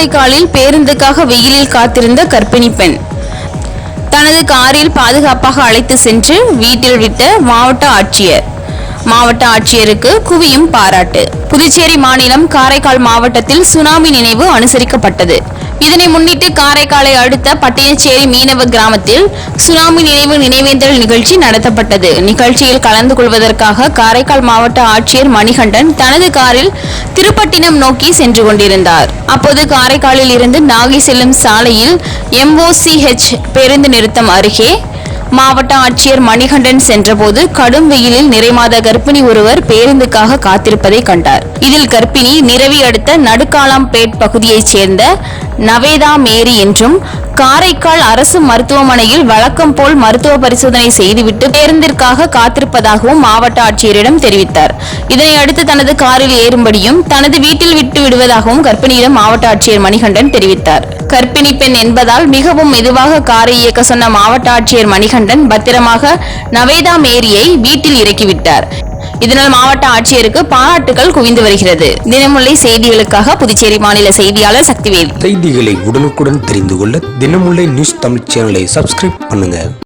காரைக்காலில் பேருந்துக்காக வெயிலில் காத்திருந்த கர்ப்பிணி பெண் தனது காரில் பாதுகாப்பாக அழைத்து சென்று வீட்டில் விட்ட மாவட்ட ஆட்சியருக்கு குவியும் பாராட்டு. புதுச்சேரி மாநிலம் காரைக்கால் மாவட்டத்தில் சுனாமி நினைவு அனுசரிக்கப்பட்டது. இதனை முன்னிட்டு காரைக்காலை அடுத்த பட்டினச்சேரி மீனவ கிராமத்தில் சுனாமி நினைவேந்தல் நிகழ்ச்சி நடத்தப்பட்டது. நிகழ்ச்சியில் கலந்து கொள்வதற்காக காரைக்கால் மாவட்ட ஆட்சியர் மணிகண்டன் தனது காரில் திருப்பட்டினம் நோக்கி சென்று கொண்டிருந்தார். அப்போது காரைக்காலில் இருந்து நாகை செல்லும் சாலையில் MOCH பேருந்து நிறுத்தம் அருகே மாவட்ட ஆட்சியர் மணிகண்டன் சென்றபோது கடும் வெயிலில் நிறைமாத கர்ப்பிணி ஒருவர் பேருந்துக்காக காத்திருப்பதை கண்டார். இதில் கர்ப்பிணி நிரவி அடுத்த நடுக்காலாம்பேட் பகுதியைச் சேர்ந்த நவேதா மேரி என்றும் காரைக்கால் அரசு மருத்துவமனையில் வழக்கம் போல் மருத்துவ பரிசோதனை செய்துவிட்டு பேருந்திற்காக காத்திருப்பதாகவும் மாவட்ட ஆட்சியரிடம் தெரிவித்தார். இதனை அடுத்து தனது காரில் ஏறும்படியும் தனது வீட்டில் விட்டு விடுவதாகவும் கர்ப்பிணியிடம் மாவட்ட ஆட்சியர் மணிகண்டன் தெரிவித்தார். கர்ப்பிணி பெண் என்பதால் மிகவும் மெதுவாக காரை இயக்க சொன்ன மாவட்ட ஆட்சியர் மணிகண்டன் பத்திரமாக நவேதா மேரியை வீட்டில் இறக்கிவிட்டார். இதனால் மாவட்ட ஆட்சியருக்கு பாராட்டுகள் குவிந்து வருகிறது. தினமுல்லை செய்திகளுக்காக புதுச்சேரி மாநில செய்தியாளர் சக்திவேல். செய்திகளை உடனுக்குடன் தெரிந்து கொள்ள தினமுல்லை நியூஸ் தமிழ் சேனலை சப்ஸ்கிரைப் பண்ணுங்க.